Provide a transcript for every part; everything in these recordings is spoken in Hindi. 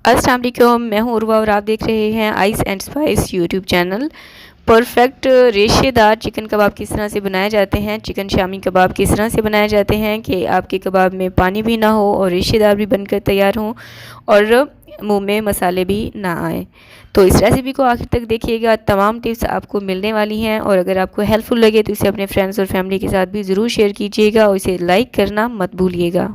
अस्सलाम वालेकुम, मैं हूँ उर्वा और आप देख रहे हैं ice and spice YouTube channel. Perfect रेशेदार चिकन कबाब किस तरह से बनाए जाते हैं, चिकन शामी कबाब किस तरह से बनाए जाते हैं कि आपके कबाब में पानी भी ना हो और रेशेदार भी बनकर तैयार हों और मुंह में मसाले भी ना आए। तो इस रेसिपी को आखिर तक देखिएगा, तमाम टिप्स आपको मिलने वाली हैं और अगर आपको हेल्पफुल लगे तो इसे अपने फ्रेंड्स और फैमिली के साथ भी ज़रूर शेयर कीजिएगा और इसे लाइक करना मत भूलिएगा।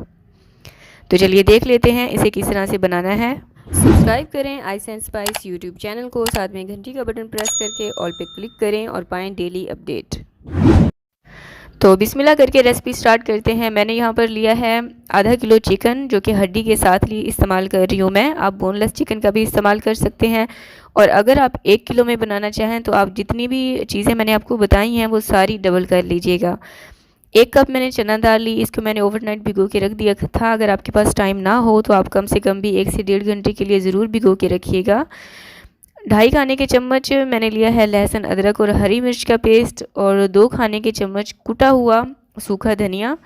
तो चलिए देख लेते हैं इसे किस तरह से बनाना है। सब्सक्राइब करें ice and spice YouTube channel को, साथ में घंटी का बटन प्रेस करके ऑल पे क्लिक करें और पाएं डेली अपडेट। तो बिस्मिल्लाह करके रेसिपी स्टार्ट करते हैं। मैंने यहाँ पर लिया है आधा किलो चिकन, जो कि हड्डी के साथ इस्तेमाल कर रही हूँ मैं। आप बोनलेस चिकन का भी इस्तेमाल कर सकते हैं और अगर आप 1 किलो में बनाना चाहें तो आप जितनी भी चीज़ें मैंने आपको बताई हैं वो सारी डबल कर लीजिएगा। 1 कप मैंने चना दाल ली, इसको मैंने ओवरनाइट भिगो के रख दिया था। अगर आपके पास टाइम ना हो तो आप कम से कम भी 1 से 1.5 घंटे के लिए ज़रूर भिगो के रखिएगा। 2.5 खाने के चम्मच मैंने लिया है लहसुन अदरक और हरी मिर्च का पेस्ट और 2 खाने के चम्मच कुटा हुआ सूखा धनिया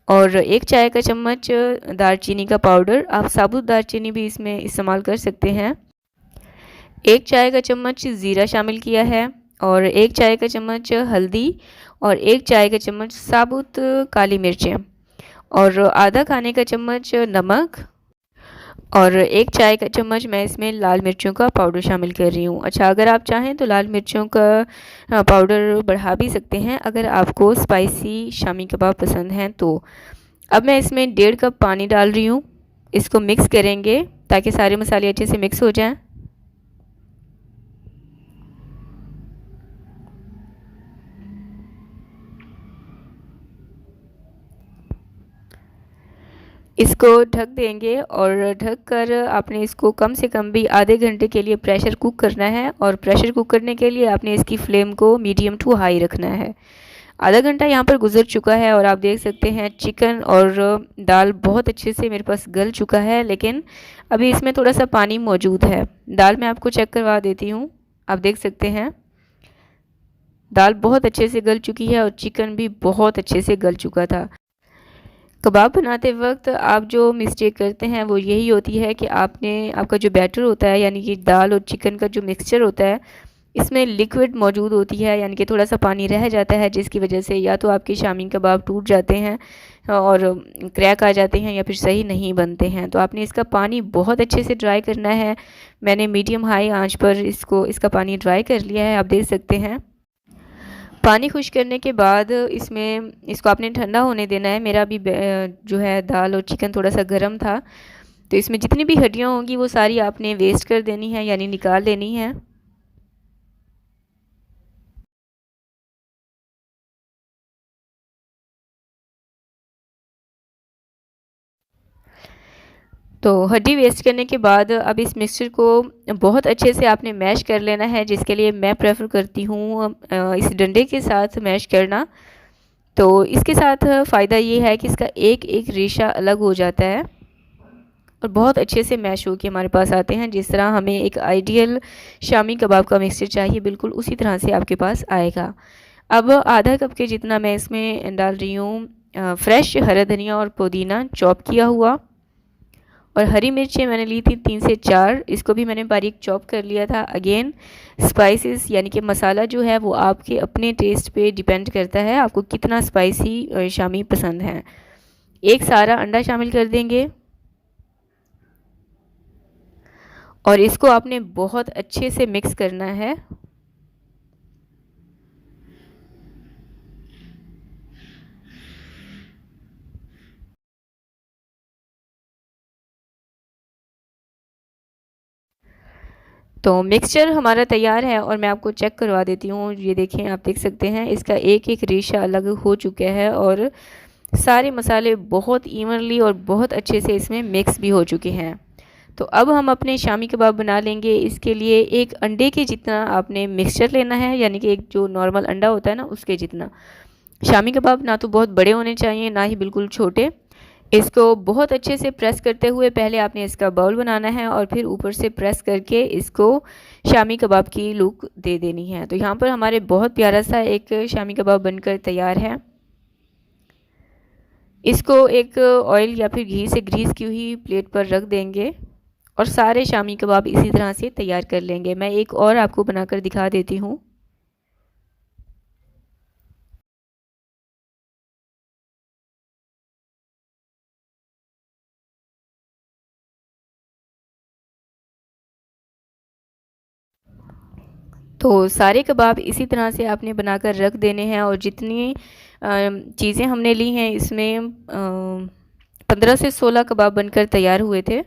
और 1 चाय का चम्मच दालचीनी का पाउडर। आप साबुत दालचीनी भी इसमें इस्तेमाल कर सकते हैं। 1 चाय का चम्मच ज़ीरा शामिल किया है और 1 चाय का चम्मच हल्दी और 1 चाय का चम्मच साबुत काली मिर्चें और आधा खाने का चम्मच नमक और 1 चाय का चम्मच मैं इसमें लाल मिर्चों का पाउडर शामिल कर रही हूँ। अच्छा, अगर आप चाहें तो लाल मिर्चों का पाउडर बढ़ा भी सकते हैं अगर आपको स्पाइसी शामी कबाब पसंद हैं तो। अब मैं इसमें 1.5 कप पानी डाल रही हूँ। इसको मिक्स करेंगे ताकि सारे मसाले अच्छे से मिक्स हो जाएं। इसको ढक देंगे और ढक कर आपने इसको कम से कम भी आधे घंटे के लिए प्रेशर कुक करना है और प्रेशर कुक करने के लिए आपने इसकी फ्लेम को मीडियम टू हाई रखना है। आधा घंटा यहाँ पर गुजर चुका है और आप देख सकते हैं चिकन और दाल बहुत अच्छे से मेरे पास गल चुका है, लेकिन अभी इसमें थोड़ा सा पानी मौजूद है। दाल मैं आपको चेक करवा देती हूँ। आप देख सकते हैं दाल बहुत अच्छे से गल चुकी है और चिकन भी बहुत अच्छे से गल चुका था। कबाब बनाते वक्त आप जो मिस्टेक करते हैं वो यही होती है कि आपका जो बैटर होता है, यानी कि दाल और चिकन का जो मिक्सचर होता है, इसमें लिक्विड मौजूद होती है, यानी कि थोड़ा सा पानी रह जाता है, जिसकी वजह से या तो आपके शामी कबाब टूट जाते हैं और क्रैक आ जाते हैं या फिर सही नहीं बनते हैं। तो आपने इसका पानी बहुत अच्छे से ड्राई करना है। मैंने मीडियम हाई आंच पर इसका पानी ड्राई कर लिया है, आप देख सकते हैं। पानी खुश करने के बाद इसको आपने ठंडा होने देना है। मेरा भी जो है दाल और चिकन थोड़ा सा गर्म था, तो इसमें जितनी भी हड्डियाँ होंगी वो सारी आपने वेस्ट कर देनी है, यानी निकाल लेनी है। तो हड्डी वेस्ट करने के बाद अब इस मिक्सचर को बहुत अच्छे से आपने मैश कर लेना है, जिसके लिए मैं प्रेफर करती हूँ इस डंडे के साथ मैश करना। तो इसके साथ फ़ायदा ये है कि इसका एक एक रेशा अलग हो जाता है और बहुत अच्छे से मैश हो के हमारे पास आते हैं। जिस तरह हमें एक आइडियल शामी कबाब का मिक्सचर चाहिए, बिल्कुल उसी तरह से आपके पास आएगा। अब आधा कप के जितना मैं इसमें डाल रही हूँ फ्रेश हरा धनिया और पुदीना चॉप किया हुआ, और हरी मिर्चें मैंने ली थी 3 से 4, इसको भी मैंने बारीक चॉप कर लिया था। अगेन स्पाइसेस यानी कि मसाला जो है वो आपके अपने टेस्ट पे डिपेंड करता है, आपको कितना स्पाइसी शामी पसंद है। एक सारा अंडा शामिल कर देंगे और इसको आपने बहुत अच्छे से मिक्स करना है। तो मिक्सचर हमारा तैयार है और मैं आपको चेक करवा देती हूँ। ये देखें, आप देख सकते हैं इसका एक एक रेशा अलग हो चुका है और सारे मसाले बहुत इवनली और बहुत अच्छे से इसमें मिक्स भी हो चुके हैं। तो अब हम अपने शामी कबाब बना लेंगे। इसके लिए एक अंडे के जितना आपने मिक्सचर लेना है, यानी कि एक जो नॉर्मल अंडा होता है ना उसके जितना। शामी कबाब ना तो बहुत बड़े होने चाहिए ना ही बिल्कुल छोटे। इसको बहुत अच्छे से प्रेस करते हुए पहले आपने इसका बाउल बनाना है और फिर ऊपर से प्रेस करके इसको शामी कबाब की लुक दे देनी है। तो यहाँ पर हमारे बहुत प्यारा सा एक शामी कबाब बनकर तैयार है। इसको एक ऑयल या फिर घी से ग्रीस की हुई प्लेट पर रख देंगे और सारे शामी कबाब इसी तरह से तैयार कर लेंगे। मैं एक और आपको बनाकर दिखा देती हूँ। तो सारे कबाब इसी तरह से आपने बनाकर रख देने हैं और जितनी चीज़ें हमने ली हैं इसमें 15 से 16 कबाब बनकर तैयार हुए थे।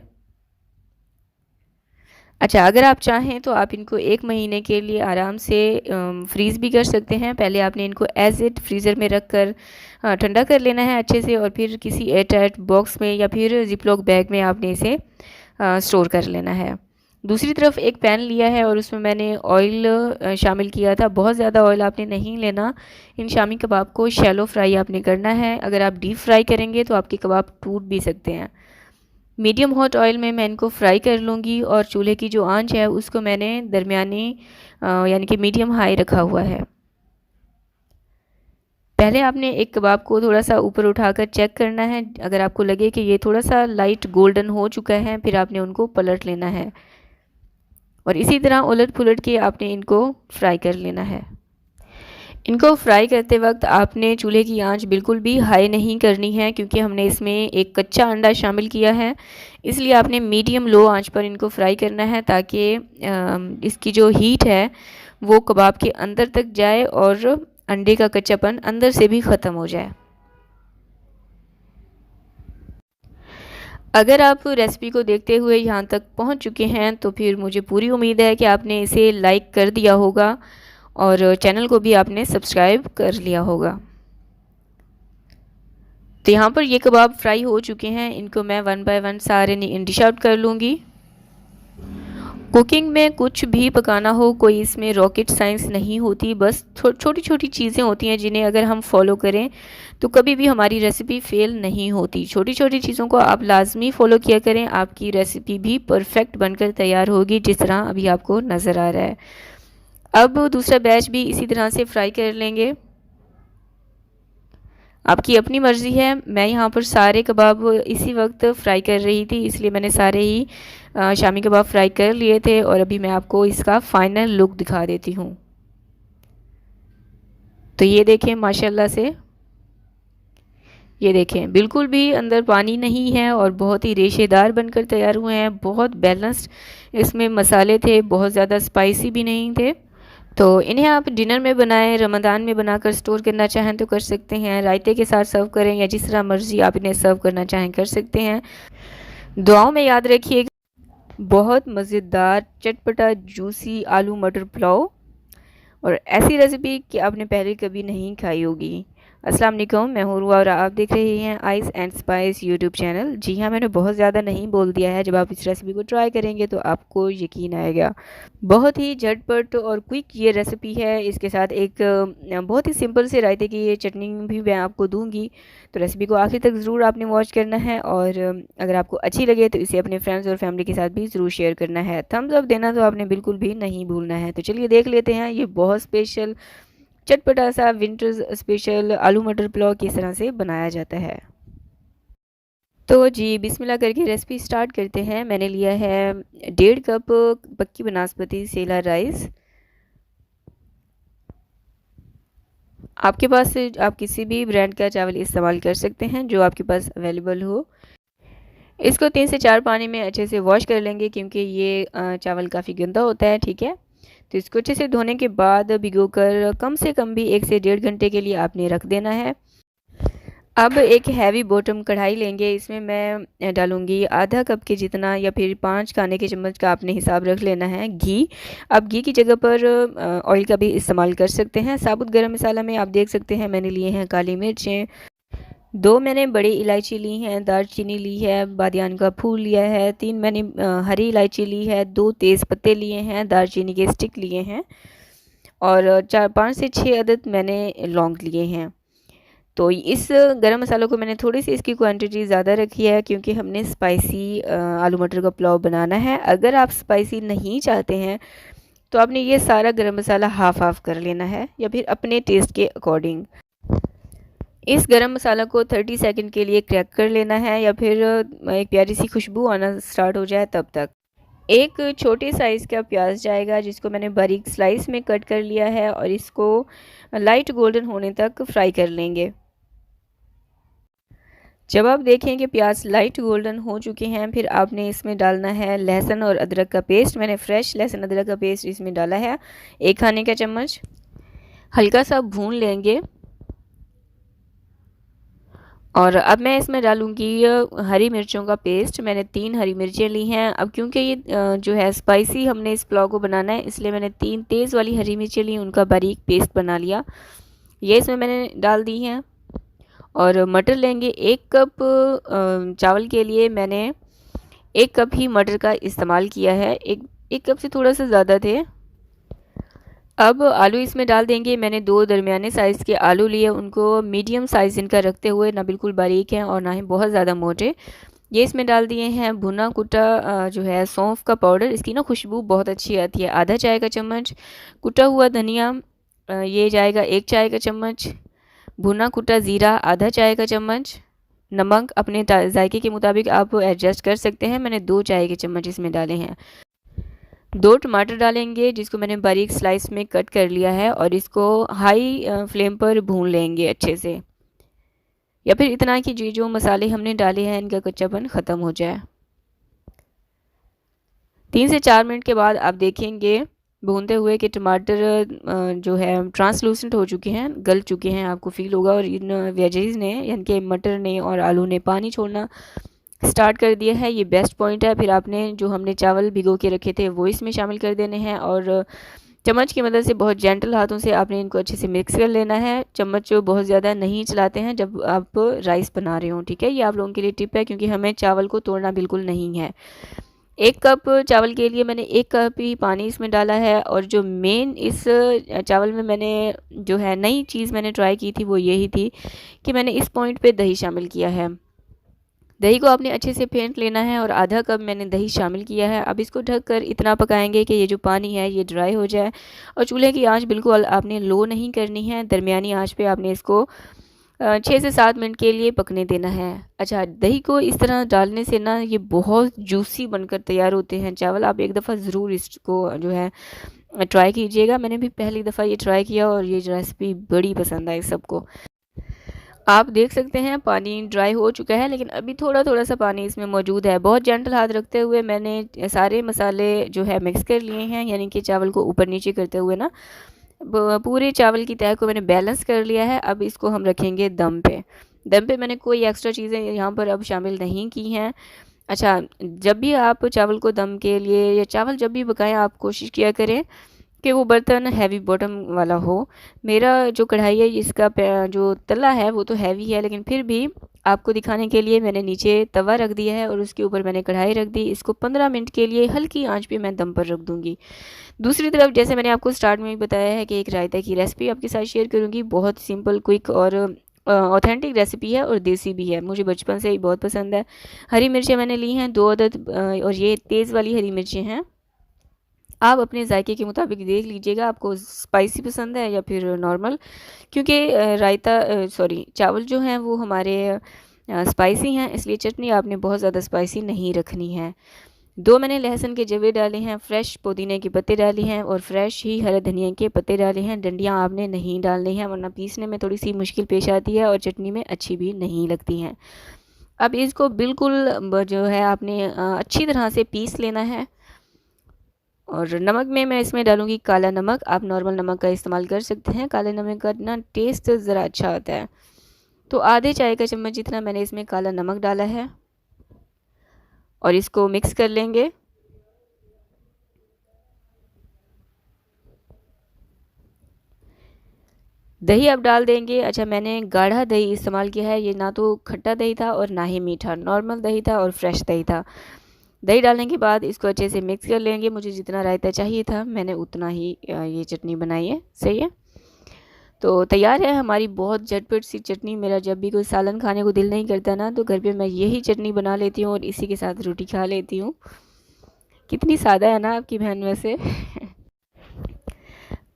अच्छा, अगर आप चाहें तो आप इनको 1 महीने के लिए आराम से फ्रीज़ भी कर सकते हैं। पहले आपने इनको एज़ इट फ्रीज़र में रख कर ठंडा कर लेना है अच्छे से, और फिर किसी एयर टाइट बॉक्स में या फिर ज़िप-लॉक बैग में आपने इसे स्टोर कर लेना है। दूसरी तरफ एक पैन लिया है और उसमें मैंने ऑयल शामिल किया था। बहुत ज़्यादा ऑयल आपने नहीं लेना। इन शामी कबाब को शैलो फ्राई आपने करना है। अगर आप डीप फ्राई करेंगे तो आपके कबाब टूट भी सकते हैं। मीडियम हॉट ऑयल में मैं इनको फ्राई कर लूँगी और चूल्हे की जो आंच है उसको मैंने दरमियानी यानी कि मीडियम हाई रखा हुआ है। पहले आपने एक कबाब को थोड़ा सा ऊपर उठाकर चेक करना है। अगर आपको लगे कि ये थोड़ा सा लाइट गोल्डन हो चुका है, फिर आपने उनको पलट लेना है और इसी तरह उलट पुलट के आपने इनको फ्राई कर लेना है। इनको फ्राई करते वक्त आपने चूल्हे की आंच बिल्कुल भी हाई नहीं करनी है, क्योंकि हमने इसमें एक कच्चा अंडा शामिल किया है। इसलिए आपने मीडियम लो आंच पर इनको फ्राई करना है ताकि इसकी जो हीट है वो कबाब के अंदर तक जाए और अंडे का कच्चापन अंदर से भी ख़त्म हो जाए। अगर आप रेसिपी को देखते हुए यहाँ तक पहुँच चुके हैं तो फिर मुझे पूरी उम्मीद है कि आपने इसे लाइक कर दिया होगा और चैनल को भी आपने सब्सक्राइब कर लिया होगा। तो यहाँ पर ये कबाब फ्राई हो चुके हैं। इनको मैं 1 बाय 1 सारे डिश आउट कर लूँगी। कुकिंग में कुछ भी पकाना हो, कोई इसमें रॉकेट साइंस नहीं होती। बस छोटी छोटी चीज़ें होती हैं जिन्हें अगर हम फॉलो करें तो कभी भी हमारी रेसिपी फेल नहीं होती। छोटी छोटी चीज़ों को आप लाजमी फ़ॉलो किया करें, आपकी रेसिपी भी परफेक्ट बनकर तैयार होगी, जिस तरह अभी आपको नज़र आ रहा है। अब दूसरा बैच भी इसी तरह से फ्राई कर लेंगे। आपकी अपनी मर्ज़ी है। मैं यहाँ पर सारे कबाब इसी वक्त फ्राई कर रही थी, इसलिए मैंने सारे ही शामी कबाब फ्राई कर लिए थे और अभी मैं आपको इसका फ़ाइनल लुक दिखा देती हूँ। तो ये देखें माशाल्लाह से, ये देखें बिल्कुल भी अंदर पानी नहीं है और बहुत ही रेशेदार बनकर तैयार हुए हैं। बहुत बैलेंस्ड इसमें मसाले थे, बहुत ज़्यादा स्पाइसी भी नहीं थे। तो इन्हें आप डिनर में बनाएं, रमज़ान में बनाकर स्टोर करना चाहें तो कर सकते हैं, रायते के साथ सर्व करें या जिस तरह मर्ज़ी आप इन्हें सर्व करना चाहें कर सकते हैं। दुआओं में याद रखिएगा। बहुत मज़ेदार चटपटा जूसी आलू मटर पुलाव, और ऐसी रेसिपी कि आपने पहले कभी नहीं खाई होगी। अस्सलाम वालेकुम, मैं हूँ रुआ और आप देख रहे हैं ice and spice YouTube channel. जी हाँ, मैंने बहुत ज़्यादा नहीं बोल दिया है। जब आप इस रेसिपी को ट्राई करेंगे तो आपको यकीन आएगा। बहुत ही झटपट और क्विक ये रेसिपी है। इसके साथ एक बहुत ही सिंपल से रायते की ये चटनी भी मैं आपको दूंगी। तो रेसिपी को आखिर तक ज़रूर आपने वॉच करना है और अगर आपको अच्छी लगे तो इसे अपने फ्रेंड्स और फैमिली के साथ भी ज़रूर शेयर करना है। थम्स अप देना तो आपने बिल्कुल भी नहीं भूलना है। तो चलिए देख लेते हैं ये बहुत स्पेशल चटपटा सा विंटर स्पेशल आलू मटर पुलाव किस तरह से बनाया जाता है। तो जी बिस्मिल्लाह करके रेसिपी स्टार्ट करते हैं। मैंने लिया है 1.5 कप पक्की बनास्पति सेला राइस। आपके पास आप किसी भी ब्रांड का चावल इस्तेमाल कर सकते हैं जो आपके पास अवेलेबल हो। इसको 3 से 4 पानी में अच्छे से वॉश कर लेंगे, क्योंकि ये चावल काफ़ी गंदा होता है। ठीक है, तो इसको अच्छे से धोने के बाद भिगोकर कम से कम भी 1 से 1.5 घंटे के लिए आपने रख देना है। अब एक हैवी बॉटम कढ़ाई लेंगे। इसमें मैं डालूंगी आधा कप के जितना या फिर 5 खाने के चम्मच का आपने हिसाब रख लेना है घी। अब घी की जगह पर ऑयल का भी इस्तेमाल कर सकते हैं। साबुत गरम मसाला में आप देख सकते हैं मैंने लिए हैं काली मिर्चें, 2 मैंने बड़ी इलायची ली हैं, दालचीनी ली है, बादियान का फूल लिया है, 3 मैंने हरी इलायची ली है, 2 तेज़ पत्ते लिए हैं, दालचीनी के स्टिक लिए हैं और 5 से 6 अदद मैंने लौंग लिए हैं। तो इस गरम मसालों को मैंने थोड़ी सी इसकी क्वांटिटी ज़्यादा रखी है, क्योंकि हमने स्पाइसी आलू मटर का पुलाव बनाना है। अगर आप स्पाइसी नहीं चाहते हैं तो आपने ये सारा गरम मसाला हाफ़ कर लेना है या फिर अपने टेस्ट के अकॉर्डिंग। इस गरम मसाला को 30 सेकंड के लिए क्रैक कर लेना है या फिर एक प्यारी सी खुशबू आना स्टार्ट हो जाए तब तक। एक छोटे साइज़ का प्याज जाएगा जिसको मैंने बारीक स्लाइस में कट कर लिया है और इसको लाइट गोल्डन होने तक फ्राई कर लेंगे। जब आप देखें कि प्याज लाइट गोल्डन हो चुके हैं, फिर आपने इसमें डालना है लहसुन और अदरक का पेस्ट। मैंने फ्रेश लहसुन अदरक का पेस्ट इसमें डाला है 1 खाने का चम्मच। हल्का सा भून लेंगे और अब मैं इसमें डालूँगी हरी मिर्चों का पेस्ट। मैंने 3 हरी मिर्चें ली हैं। अब क्योंकि ये जो है स्पाइसी हमने इस पुलाव को बनाना है, इसलिए मैंने 3 तेज़ वाली हरी मिर्चें ली, उनका बारीक पेस्ट बना लिया। ये इसमें मैंने डाल दी हैं। और मटर लेंगे 1 कप चावल के लिए मैंने 1 कप ही मटर का इस्तेमाल किया है। 1 कप से थोड़ा सा ज़्यादा थे। अब आलू इसमें डाल देंगे। मैंने 2 दरमियाने साइज़ के आलू लिए, उनको मीडियम साइज़ इनका रखते हुए, ना बिल्कुल बारीक हैं और ना ही बहुत ज़्यादा मोटे। ये इसमें डाल दिए हैं भुना कुटा जो है सौंफ का पाउडर, इसकी ना खुशबू बहुत अच्छी आती है, आधा चाय का चम्मच। कुटा हुआ धनिया ये जाएगा 1 चाय का चम्मच। भुना कुटा ज़ीरा आधा चाय का चम्मच। नमक अपने जायके के मुताबिक आप एडजस्ट कर सकते हैं। मैंने 2 चाय के चम्मच इसमें डाले हैं। 2 टमाटर डालेंगे जिसको मैंने बारीक स्लाइस में कट कर लिया है और इसको हाई फ्लेम पर भून लेंगे अच्छे से, या फिर इतना कि जो मसाले हमने डाले हैं इनका कच्चापन ख़त्म हो जाए। 3 से 4 मिनट के बाद आप देखेंगे भूनते हुए कि टमाटर जो है ट्रांसलूसेंट हो चुके हैं, गल चुके हैं, आपको फील होगा। और इन वेजीज़ ने यानी कि मटर ने और आलू ने पानी छोड़ना स्टार्ट कर दिया है। ये बेस्ट पॉइंट है। फिर आपने जो हमने चावल भिगो के रखे थे वो इसमें शामिल कर देने हैं और चम्मच की मदद से बहुत जेंटल हाथों से आपने इनको अच्छे से मिक्स कर लेना है। चम्मच बहुत ज़्यादा नहीं चलाते हैं जब आप राइस बना रहे हो, ठीक है। ये आप लोगों के लिए टिप है, क्योंकि हमें चावल को तोड़ना बिल्कुल नहीं है। 1 कप चावल के लिए मैंने 1 कप ही पानी इसमें डाला है। और जो मेन इस चावल में मैंने जो है नई चीज़ मैंने ट्राई की थी वो यही थी कि मैंने इस पॉइंट पे दही शामिल किया है। दही को आपने अच्छे से फेंट लेना है और आधा कप मैंने दही शामिल किया है। अब इसको ढककर इतना पकाएंगे कि ये जो पानी है ये ड्राई हो जाए। और चूल्हे की आंच बिल्कुल आपने लो नहीं करनी है, दरमियानी आंच पे आपने इसको 6 से 7 मिनट के लिए पकने देना है। अच्छा, दही को इस तरह डालने से ना ये बहुत जूसी बनकर तैयार होते हैं चावल। आप एक दफ़ा ज़रूर इसको जो है ट्राई कीजिएगा। मैंने भी पहली दफ़ा ये ट्राई किया और ये रेसिपी बड़ी पसंद आई सबको। आप देख सकते हैं पानी ड्राई हो चुका है, लेकिन अभी थोड़ा थोड़ा सा पानी इसमें मौजूद है। बहुत जेंटल हाथ रखते हुए मैंने सारे मसाले जो है मिक्स कर लिए हैं, यानी कि चावल को ऊपर नीचे करते हुए ना पूरे चावल की तह को मैंने बैलेंस कर लिया है। अब इसको हम रखेंगे दम पे। दम पे मैंने कोई एक्स्ट्रा चीज़ें यहाँ पर अब शामिल नहीं की हैं। अच्छा, जब भी आप चावल को दम के लिए या चावल जब भी पकाएं, आप कोशिश किया करें कि वो बर्तन हैवी बॉटम वाला हो। मेरा जो कढ़ाई है इसका जो तला है वो तो हैवी है, लेकिन फिर भी आपको दिखाने के लिए मैंने नीचे तवा रख दिया है और उसके ऊपर मैंने कढ़ाई रख दी। इसको 15 मिनट के लिए हल्की आंच पे मैं दम पर रख दूँगी। दूसरी तरफ जैसे मैंने आपको स्टार्ट में ही बताया है कि एक रायता की रेसिपी आपके साथ शेयर करूँगी। बहुत सिंपल, क्विक और ऑथेंटिक रेसिपी है और देसी भी है। मुझे बचपन से ही बहुत पसंद है। हरी मिर्चें मैंने ली हैं 2 अदद और ये तेज़ वाली हरी मिर्चें हैं। आप अपने जायके के मुताबिक देख लीजिएगा आपको स्पाइसी पसंद है या फिर नॉर्मल, क्योंकि चावल जो हैं वो हमारे स्पाइसी हैं, इसलिए चटनी आपने बहुत ज़्यादा स्पाइसी नहीं रखनी है। 2 मैंने लहसुन के जवे डाले हैं, फ्रेश पुदीने के पत्ते डाले हैं और फ्रेश ही हरे धनिया के पत्ते डाले हैं। डंडियाँ आपने नहीं डालनी हैं, वरना पीसने में थोड़ी सी मुश्किल पेश आती है और चटनी में अच्छी भी नहीं लगती हैं। अब इसको बिल्कुल जो है आपने अच्छी तरह से पीस लेना है। और नमक में मैं इसमें डालूँगी काला नमक। आप नॉर्मल नमक का इस्तेमाल कर सकते हैं, काले नमक का ना टेस्ट ज़रा अच्छा आता है। तो आधे चाय का चम्मच जितना मैंने इसमें काला नमक डाला है और इसको मिक्स कर लेंगे। दही अब डाल देंगे। अच्छा, मैंने गाढ़ा दही इस्तेमाल किया है। ये ना तो खट्टा दही था और ना ही मीठा, नॉर्मल दही था और फ्रेश दही था। दही डालने के बाद इसको अच्छे से मिक्स कर लेंगे। मुझे जितना रायता चाहिए था मैंने उतना ही ये चटनी बनाई है। सही है, तो तैयार है हमारी बहुत झटपट सी चटनी। मेरा जब भी कोई सालन खाने को दिल नहीं करता ना, तो घर पे मैं यही चटनी बना लेती हूँ और इसी के साथ रोटी खा लेती हूँ। कितनी सादा है ना आपकी बहन वैसे।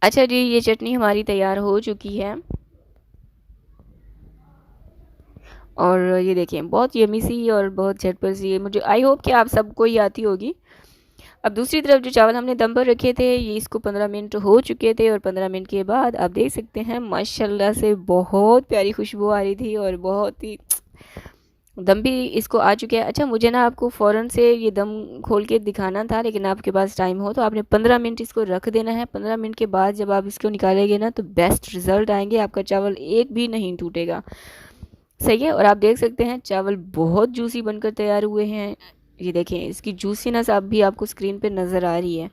अच्छा जी, ये चटनी हमारी तैयार हो चुकी है और ये देखिए बहुत यमी सी और बहुत झटपट सी है। मुझे आई होप कि आप सबको ही आती होगी। अब दूसरी तरफ जो चावल हमने दम पर रखे थे, ये इसको 15 मिनट हो चुके थे और 15 मिनट के बाद आप देख सकते हैं माशाल्लाह से बहुत प्यारी खुशबू आ रही थी और बहुत ही दम भी इसको आ चुके हैं। अच्छा, मुझे ना आपको फ़ौरन से ये दम खोल के दिखाना था, लेकिन आपके पास टाइम हो तो आपने 15 मिनट इसको रख देना है। 15 मिनट के बाद जब आप इसको निकालेंगे ना तो बेस्ट रिज़ल्ट आएंगे, आपका चावल एक भी नहीं टूटेगा। सही है। और आप देख सकते हैं चावल बहुत जूसी बनकर तैयार हुए हैं। ये देखें, इसकी जूसीनेस आप भी आपको स्क्रीन पे नज़र आ रही है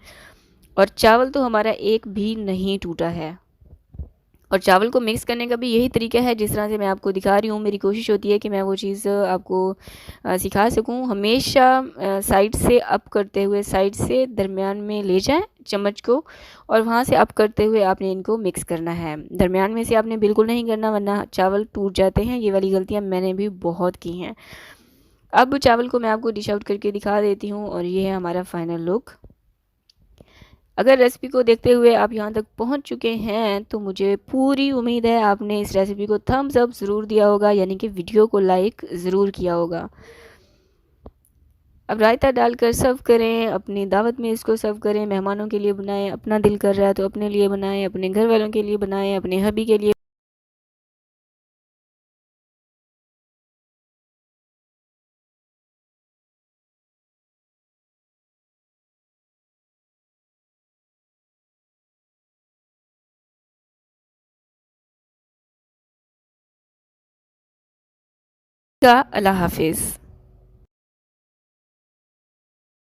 और चावल तो हमारा एक भी नहीं टूटा है। और चावल को मिक्स करने का भी यही तरीका है जिस तरह से मैं आपको दिखा रही हूँ। मेरी कोशिश होती है कि मैं वो चीज़ आपको सिखा सकूँ। हमेशा साइड से अप करते हुए साइड से दरमियान में ले जाएं चम्मच को और वहाँ से अप करते हुए आपने इनको मिक्स करना है। दरमियान में से आपने बिल्कुल नहीं करना, वरना चावल टूट जाते हैं। ये वाली गलतियाँ मैंने भी बहुत की हैं। अब चावल को मैं आपको डिश आउट करके दिखा देती हूँ और ये है हमारा फाइनल लुक। अगर रेसिपी को देखते हुए आप यहाँ तक पहुँच चुके हैं तो मुझे पूरी उम्मीद है आपने इस रेसिपी को थम्स अप ज़रूर दिया होगा, यानी कि वीडियो को लाइक ज़रूर किया होगा। अब रायता डालकर सर्व करें, अपनी दावत में इसको सर्व करें, मेहमानों के लिए बनाएं, अपना दिल कर रहा है तो अपने लिए बनाएं, अपने घर वालों के लिए बनाएं, अपने हबी के लिए। अल्लाह हाफिज़।